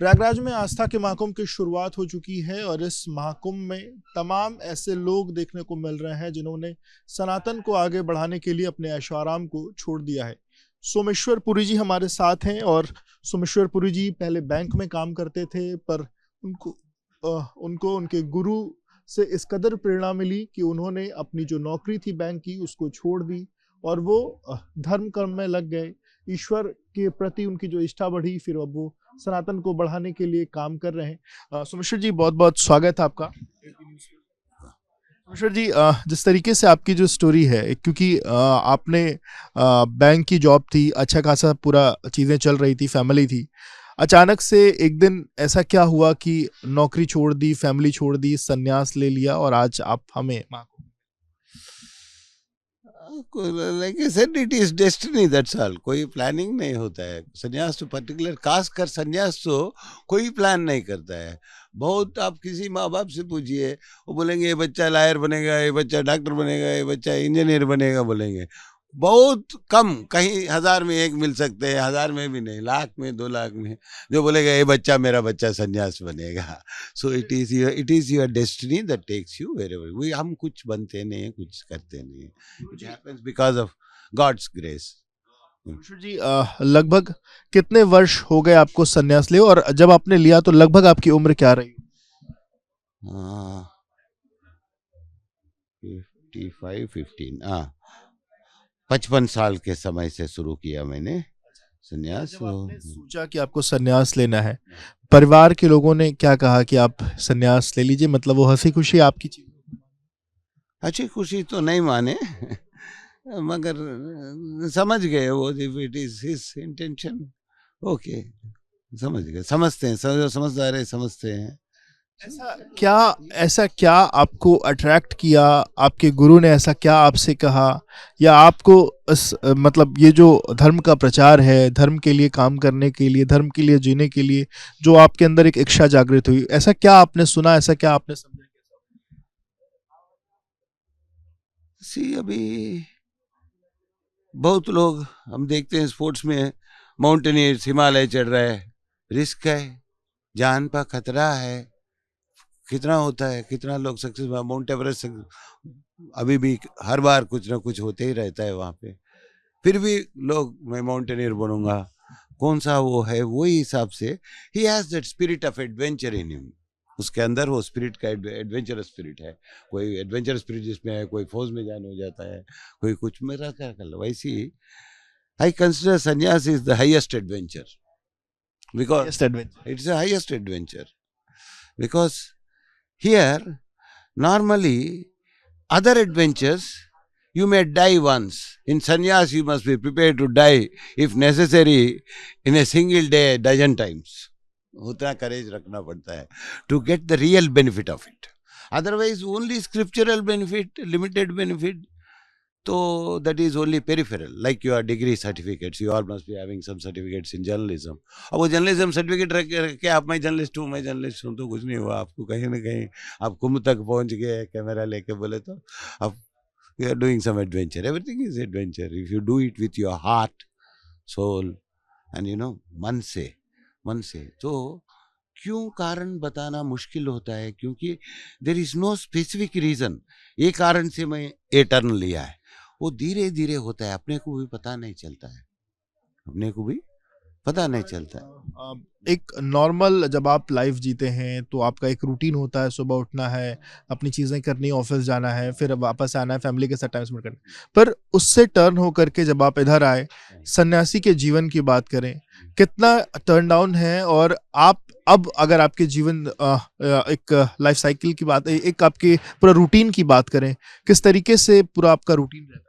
प्रयागराज में आस्था के महाकुंभ की शुरुआत हो चुकी है और इस महाकुंभ में तमाम ऐसे लोग देखने को मिल रहे हैं जिन्होंने सनातन को आगे बढ़ाने के लिए अपने ऐशो आराम को छोड़ दिया है। सोमेश्वर पुरी जी हमारे साथ हैं और सोमेश्वर पुरी जी पहले बैंक में काम करते थे, पर उनको उनके गुरु से इस कदर प्रेरणा मिली कि उन्होंने अपनी जो नौकरी थी बैंक की उसको छोड़ दी और वो धर्म कर्म में लग गए। ईश्वर के प्रति उनकी जो इच्छा बढ़ी, फिर अब वो सनातन को बढ़ाने के लिए काम कर रहे हैं। सोमेश्वर जी, बहुत बहुत स्वागत है आपका। सोमेश्वर जी, जिस तरीके से आपकी जो स्टोरी है, क्योंकि आपने बैंक की जॉब थी, अच्छा खासा पूरा चीजें चल रही थी, फैमिली थी, अचानक से एक दिन ऐसा क्या हुआ कि नौकरी छोड़ दी, फैमिली छोड़ दी, संन्यास ले लिया और आज आप हमें like I said, it is destiny, that's all. कोई प्लानिंग नहीं होता है। संन्यास तो पर्टिकुलर, खास कर संन्यास तो कोई प्लान नहीं करता है। बहुत आप किसी माँ बाप से पूछिए, वो बोलेंगे ये बच्चा लायर बनेगा, ये बच्चा डॉक्टर बनेगा, ये बच्चा इंजीनियर बनेगा, बोलेंगे। बहुत कम, कहीं 1000 में एक मिल सकते हैं, 1000 में भी नहीं, लाख में, 2 लाख में जो बोलेगा ये बच्चा, मेरा बच्चा संन्यास बनेगा। So it is your destiny that takes you wherever. We हम कुछ बनते नहीं हैं, कुछ करते नहीं हैं। It happens because of God's grace. जी, लगभग कितने वर्ष हो गए आपको संन्यास ले, और जब आपने लिया तो लगभग आपकी उम्र क्या रही? 15 55 साल के समय से शुरू किया मैंने संन्यास। जब आपने सोचा कि आपको संन्यास लेना है, परिवार के लोगों ने क्या कहा कि आप संन्यास ले लीजिए? मतलब वो हंसी खुशी आपकी चीज? अच्छी खुशी तो नहीं माने मगर समझ गए वो, it is his intention, okay, समझ गए, समझते हैं, समझदार है, समझते हैं। ऐसा क्या आपको अट्रैक्ट किया? आपके गुरु ने ऐसा क्या आपसे कहा, या आपको मतलब ये जो धर्म का प्रचार है, धर्म के लिए काम करने के लिए, धर्म के लिए जीने के लिए जो आपके अंदर एक इच्छा जागृत हुई, ऐसा क्या आपने सुना, ऐसा क्या आपने समझा? अभी बहुत लोग हम देखते हैं स्पोर्ट्स में, माउंटेनियर्स हिमालय चढ़ रहा है, रिस्क है, जान पर खतरा है, कितना होता है, कितना लोग सक्सेस, माउंट एवरेस्ट अभी भी हर बार कुछ ना कुछ होते ही रहता है वहाँ पे, फिर भी लोग मैं माउंटेनियर बनूंगा। कौन सा वो है, वही हिसाब से he has that spirit of adventure in him. उसके अंदर वो स्पिरिट का एडवेंचरस स्पिरिट है। कोई एडवेंचर स्पिरिट जिसमें है, कोई फौज में ज्वाइन हो जाता है, कोई कुछ, मेरा क्या कर लो वैसी। आई कंसिडर संन्यास is the highest adventure, because it's the highest adventure, because here normally other adventures you may die once. In sannyas you must be prepared to die if necessary in a single day a dozen times. उतना करेज रखना पड़ता है to get the real benefit of it. Otherwise only scriptural benefit, limited benefit, so that is only peripheral. Like your degree certificates, you all must be having some certificates in journalism. अब वो journalism certificate रख के आप मैं journalist हूँ तो कुछ नहीं हुआ आपको। कहीं ना कहीं आप कुंभ तक पहुंच गए कैमरा लेके, बोले तो अब you are doing some adventure. Everything is adventure if you do it with your heart, soul and मन से। तो क्यों कारण बताना मुश्किल होता है, क्योंकि there is no specific reason ये कारण से मैं ए टर्न लिया है। वो धीरे धीरे होता है, अपने को भी पता नहीं चलता है, एक नॉर्मल जब आप लाइफ जीते हैं तो आपका एक रूटीन होता है, सुबह उठना है, अपनी चीज़ें करनी, ऑफिस जाना है, फिर वापस आना है, फैमिली के साथ टाइम स्पेंड करना है। पर उससे टर्न होकर के जब आप इधर आए, सन्यासी के जीवन की बात करें, कितना टर्न डाउन है? और आप अब अगर आपके जीवन एक लाइफ साइकिल की बात, एक आपके पूरा रूटीन की बात करें, किस तरीके से पूरा आपका रूटीन रहता है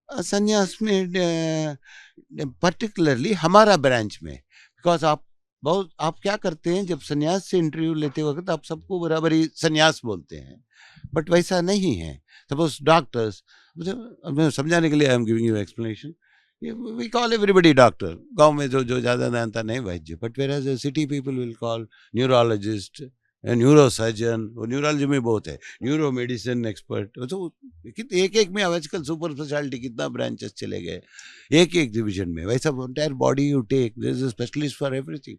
संन्यास में, पर्टिकुलरली हमारा ब्रांच में? बिकॉज आप क्या करते हैं, जब संन्यास से इंटरव्यू लेते वक्त आप सबको बराबर ही संन्यास बोलते हैं, बट वैसा नहीं है। सपोज डॉक्टर्स, समझाने के लिए I am giving you explanation, we call everybody doctor. गांव में जो ज़्यादा जानता नहीं वैद्य, but whereas city people will call neurologist, neuro surgeon, वो न्यूरोलॉजी में बहुत है, न्यूरो मेडिसिन एक्सपर्ट। तो एक एक में आजकल सुपर स्पेशलिटी कितना ब्रांचेस चले गए, एक एक डिवीजन में। वैसा entire body you take, there is a specialist for everything.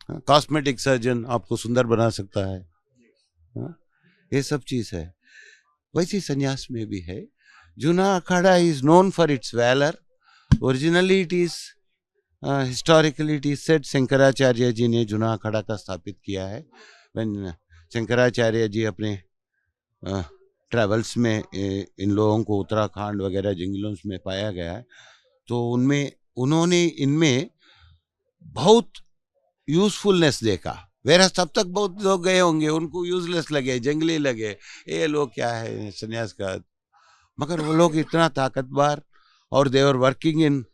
Cosmetic surgeon आपको सुंदर बना सकता है, ये सब चीज है। वैसे संन्यास में भी है। Juna Akhara is known for its valour. Originally it is historically it is said Shankaracharya ji ने जूना अखाड़ा का स्थापित किया है। व्हेन शंकराचार्य जी अपने ट्रैवल्स में इन लोगों को उत्तराखंड वगैरह जंगलों में पाया गया है, तो उन्होंने इनमें बहुत यूजफुलनेस देखा। वेरा तब तक बहुत लोग गए होंगे, उनको यूजलेस लगे, जंगली लगे, ये लोग क्या है संन्यास का, मगर वो लोग इतना ताकतवर, और they are working in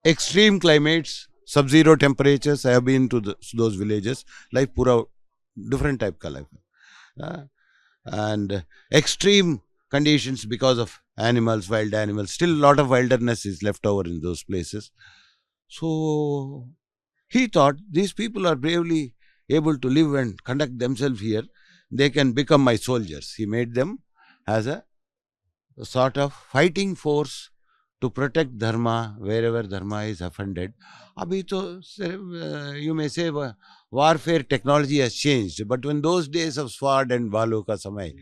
extreme climates, सब zero temperatures. I have been to those villages. Life पूरा डिफरेंट टाइप का लाइफ है, and extreme conditions because of animals, wild animals. Still a lot of wilderness is left over in those places. So he thought, these people are bravely able to live and conduct themselves here, they can become my soldiers. He made them as a sort of fighting force to protect dharma wherever dharma is offended. Abhi to you may say warfare technology has changed, but when those days of sword and भालू का समय,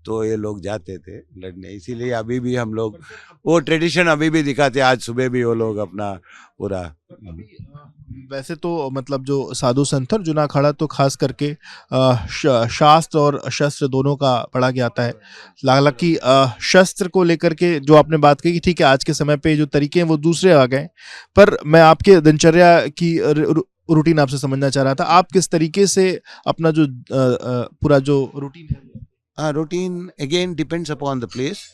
तो ये लोग जाते थे लड़ने। इसीलिए अभी भी हम लोग वो ट्रेडिशन अभी भी दिखाते हैं। आज सुबह भी वो लोग अपना पूरा, वैसे तो मतलब जो साधु संत और जूना अखाड़ा तो खास करके शास्त्र और शस्त्र दोनों का पढ़ा गया आता है। हालांकि शस्त्र को लेकर के जो आपने बात की कि ठीक है आज के समय पे जो तरीके हैं वो दूसरे आ गए, पर मैं आपके दिनचर्या की रूटीन आपसे समझना चाह रहा था। आप किस तरीके से अपना जो पूरा जो रूटीन है? Routine again depends upon the place.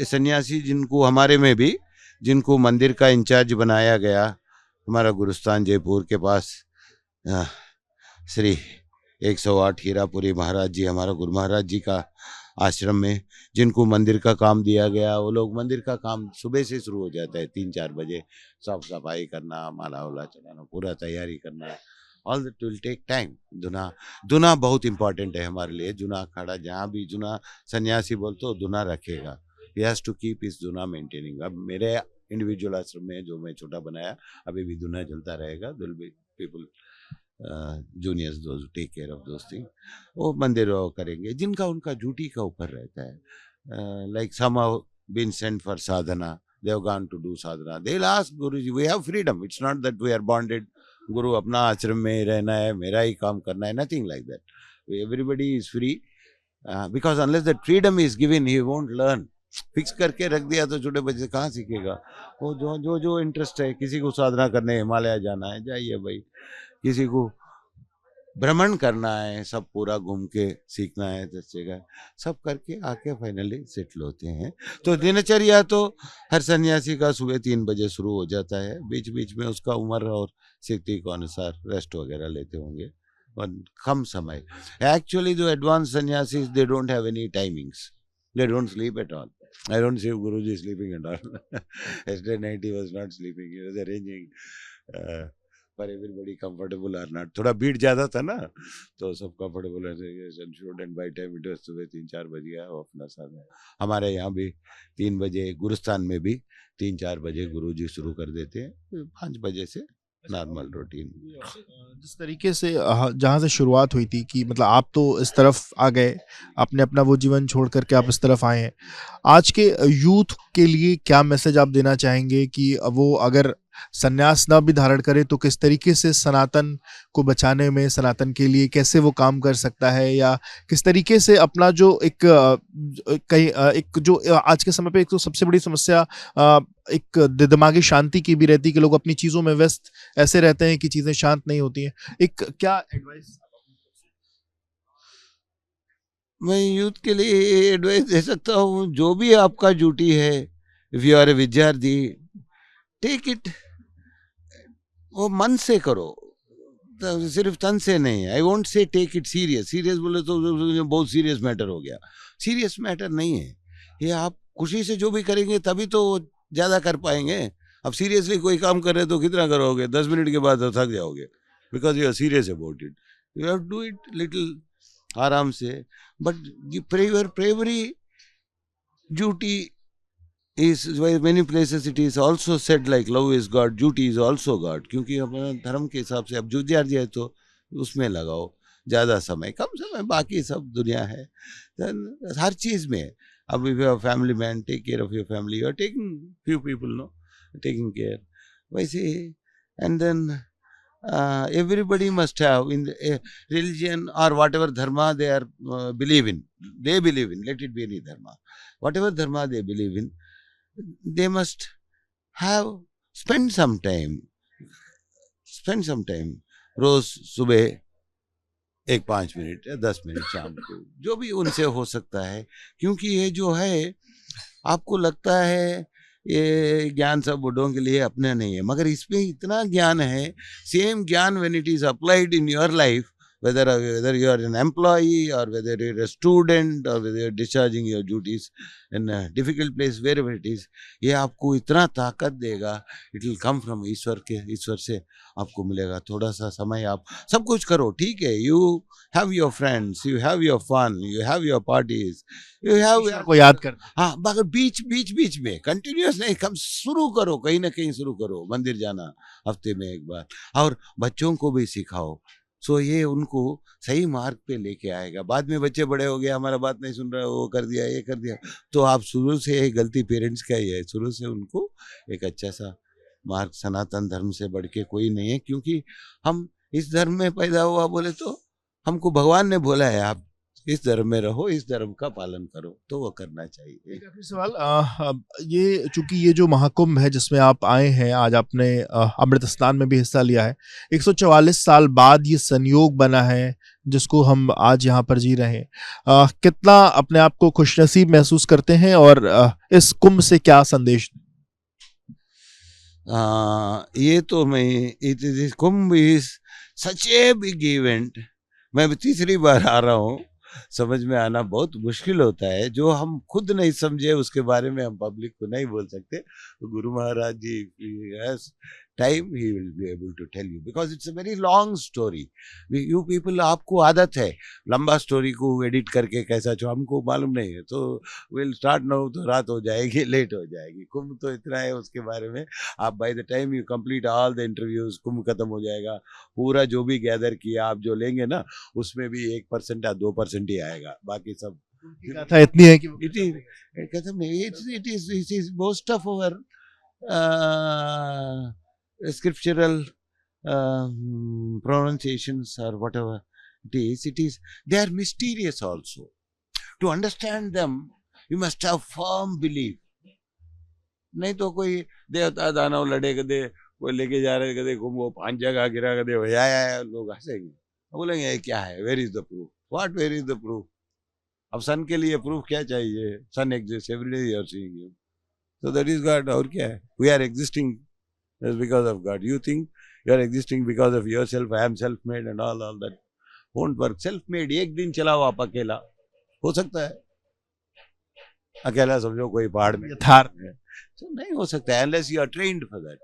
सन्यासी जिनको हमारे में भी जिनको मंदिर का इंचार्ज बनाया गया, हमारा गुरुस्थान जयपुर के पास श्री 108 हीरापुरी महाराज जी, हमारा गुरु महाराज जी का आश्रम में जिनको मंदिर का काम दिया गया, वो लोग मंदिर का काम सुबह से शुरू हो जाता है। 3-4 बजे साफ सफाई करना, माला वाला चढ़ाना, पूरा तैयारी करना, all that will take time. दुना बहुत इंपॉर्टेंट है हमारे लिए। जूना अखाड़ा जहाँ भी जूना सन्यासी बोलते हो दुना रखेगा, he has to keep his दुना मेंटेनिंग। अब मेरे इंडिविजुअल आश्रम में जो मैं छोटा बनाया, अभी भी दुना चलता रहेगा। दिल बी people juniors those take care of those thing. वो मंदिर करेंगे जिनका उनका ड्यूटी का ऊपर रहता है। Like some have been sent for sadhana, they have gone to do sadhana, they will ask guruji, we have freedom, it's not that we are bonded. गुरु अपना आश्रम में रहना है, मेरा ही काम करना है, nothing like that. Everybody is free, because unless that freedom is given he won't learn. Fix करके रख दिया तो छोटे बच्चे कहाँ सीखेगा? वो जो इंटरेस्ट है, किसी को साधना करने हिमालय जाना है जाइए भाई, किसी को भ्रमण करना है, सब पूरा घूम के सीखना है 10 जगह, सब करके आके फाइनली सेटल होते हैं। तो दिनचर्या तो हर सन्यासी का सुबह 3 बजे शुरू हो जाता है। बीच बीच में उसका उम्र और स्थिति के अनुसार रेस्ट वगैरह लेते होंगे, और कम समय। एक्चुअली जो एडवांस सन्यासी they don't have any timings, they don't sleep at all. I don't see Guruji sleeping at all. Yesterday night he was not sleeping. He was arranging for everybody comfortable or not. थोड़ा भीड़ ज़्यादा था ना, तो सब comfortable ensured, and by time it was सुबह 3-4 बज गया वो अपना साथ। हमारे यहाँ भी 3 बजे, गुरुस्थान में भी 3-4 बजे गुरुजी शुरू कर देते हैं, 5 बजे से नॉर्मल रूटीन। जिस तरीके से जहाँ से शुरुआत हुई थी कि मतलब आप तो इस तरफ आ गए, आपने अपना वो जीवन छोड़ करके आप इस तरफ आए हैं, आज के यूथ के लिए क्या मैसेज आप देना चाहेंगे कि वो अगर सन्यास ना भी धारण करे तो किस तरीके से सनातन को बचाने में, सनातन के लिए कैसे वो काम कर सकता है, या किस तरीके से अपना जो एक जो आज के समय पे एक तो सबसे बड़ी समस्या एक दिमागी शांति की भी रहती है कि लोग अपनी चीजों में व्यस्त ऐसे रहते हैं कि चीजें शांत नहीं होती हैं। एक क्या एडवाइस मैं यूथ के लिए एडवाइस दे सकता हूँ? जो भी आपका ड्यूटी है, इफ यू आर ए विद्यार्थी, टेक इट, वो मन से करो, तो सिर्फ तन से नहीं। I won't say take it serious. Serious बोले तो बहुत सीरियस मैटर हो गया। सीरियस मैटर नहीं है ये। आप खुशी से जो भी करेंगे तभी तो ज़्यादा कर पाएंगे। अब सीरियसली कोई काम कर रहे तो कितना करोगे? 10 मिनट के बाद तो थक जाओगे, because you are serious about it. You have to do it little आराम से, but primary duty is by many places it is also said like love is God, duty is also God, क्योंकि हमारा धर्म के हिसाब से अब जो दिया तो उसमें लगाओ ज़्यादा समय, कम समय, बाकी सब दुनिया है हर चीज़ में। अब if your family man, take care of your family, you are taking few people, no taking care, वैसे। And then everybody must have in the religion or whatever dharma they are believe in, let it be any dharma, whatever dharma they believe in, they must have spend some time रोज सुबह 5 minute या 10 minute, शाम को जो भी उनसे हो सकता है। क्योंकि ये जो है आपको लगता है ये ज्ञान सब बुढ़ों के लिए अपने नहीं है, मगर इसमें इतना ज्ञान है। सेम ज्ञान when it is applied in your life, whether you are an employee or whether you are a student or whether you are discharging your duties in a difficult place, wherever it is, ये आपको इतना ताकत देगा। it will come from ईश्वर से आपको मिलेगा। थोड़ा सा समय आप सब कुछ करो, ठीक है, you have your friends, you have your fun, you have your parties, you have को याद कर, हाँ, मगर बीच में कंटिन्यूस नहीं, कम शुरू करो, कहीं ना कहीं शुरू करो, मंदिर जाना हफ्ते में 1 बार, और बच्चों को भी सिखाओ। सो ये उनको सही मार्ग पे लेके आएगा। बाद में बच्चे बड़े हो गए, हमारा बात नहीं सुन रहा, वो कर दिया, ये कर दिया, तो आप शुरू से, ये गलती पेरेंट्स का ही है, शुरू से उनको एक अच्छा सा मार्ग, सनातन धर्म से बढ़ के कोई नहीं है। क्योंकि हम इस धर्म में पैदा हुआ बोले तो हमको भगवान ने बोला है आप इस धर्म में रहो, इस धर्म का पालन करो, तो वो करना चाहिए। एक आखिरी सवाल, ये चूंकि ये जो महाकुंभ है जिसमें आप आए हैं, आज आपने अमृत स्नान में भी हिस्सा लिया है, 144 साल बाद ये संयोग बना है जिसको हम आज यहाँ पर जी रहे हैं, कितना अपने आप को खुशनसीब महसूस करते हैं और इस कुंभ से क्या संदेश? ये तो मैं, Kumbh is such a big event. मैं 3री बार आ रहा हूँ, समझ में आना बहुत मुश्किल होता है। जो हम खुद नहीं समझे उसके बारे में हम पब्लिक को नहीं बोल सकते। तो गुरु महाराज जी टाइम ही will be able to tell you, because it's a very long story. You people, आपको आदत है लंबा स्टोरी को एडिट करके कैसा, जो हमको मालूम नहीं है, तो विल स्टार्ट नाउ तो रात हो जाएगी, लेट हो जाएगी। कुंभ तो इतना है उसके बारे में, आप by the time you complete all the interviews, Kumbh खत्म हो जाएगा। पूरा जो भी गैदर किया आप जो लेंगे ना, उसमें भी 1% या 2% ही आएगा, बाकी सब था इतनी है कि खत्म नहीं। It is most of our scriptural pronunciations or whatever it is, they are mysterious also. To understand them, you must have firm belief. नहीं तो कोई देवता दानव लड़े कदे, कोई लेके जा रहे कदे वो 5 जगह गिरा कदे भैया, लोग हंसेंगे, बोलेंगे क्या है, where is the proof, what where is the proof. अब सन के लिए प्रूफ क्या चाहिए? Sun exist, every day you are seeing him, so that is God। और क्या है? We are existing because of God. You think you are existing because of yourself, I am self-made and all that won't work. Self-made एक दिन चलाओ आप अकेला, हो सकता है अकेला, समझो कोई पहाड़ में थार तो नहीं हो सकता है, unless you are trained for that।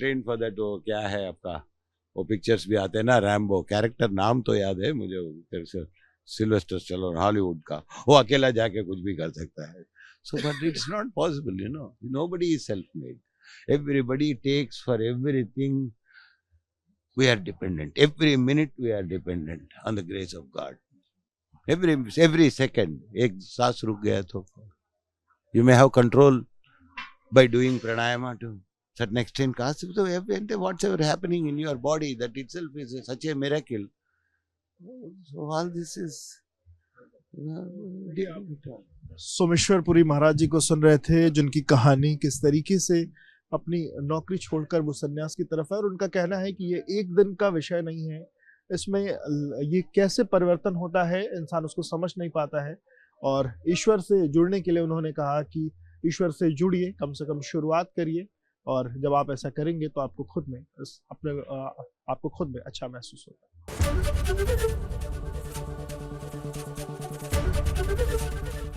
trained for that। वो क्या है आपका, वो पिक्चर्स भी आते हैं ना, रैम्बो, कैरेक्टर नाम तो याद है मुझे, फिर से सिल्वेस्टर स्टैलोन हॉलीवुड का, वो अकेला जाके कुछ भी कर सकता है। So but it's not possible, you know, nobody is self-made, everybody takes for everything, we are dependent, every minute we are dependent on the grace of God, every second। एक सांस रुक गया तो you may have control by doing pranayama to certain extent, so whatever happening in your body, that itself is such a miracle। So all this is सोमेश्वरपुरी महाराज जी को सुन रहे थे, जिनकी कहानी किस तरीके से अपनी नौकरी छोड़कर वो सन्यास की तरफ है, और उनका कहना है कि ये एक दिन का विषय नहीं है, इसमें ये कैसे परिवर्तन होता है इंसान उसको समझ नहीं पाता है। और ईश्वर से जुड़ने के लिए उन्होंने कहा कि ईश्वर से जुड़िए, कम से कम शुरुआत करिए, और जब आप ऐसा करेंगे तो आपको खुद में आपको खुद में अच्छा महसूस होगा।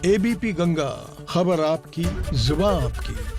एबीपी गंगा, खबर आपकी, जुबान आपकी।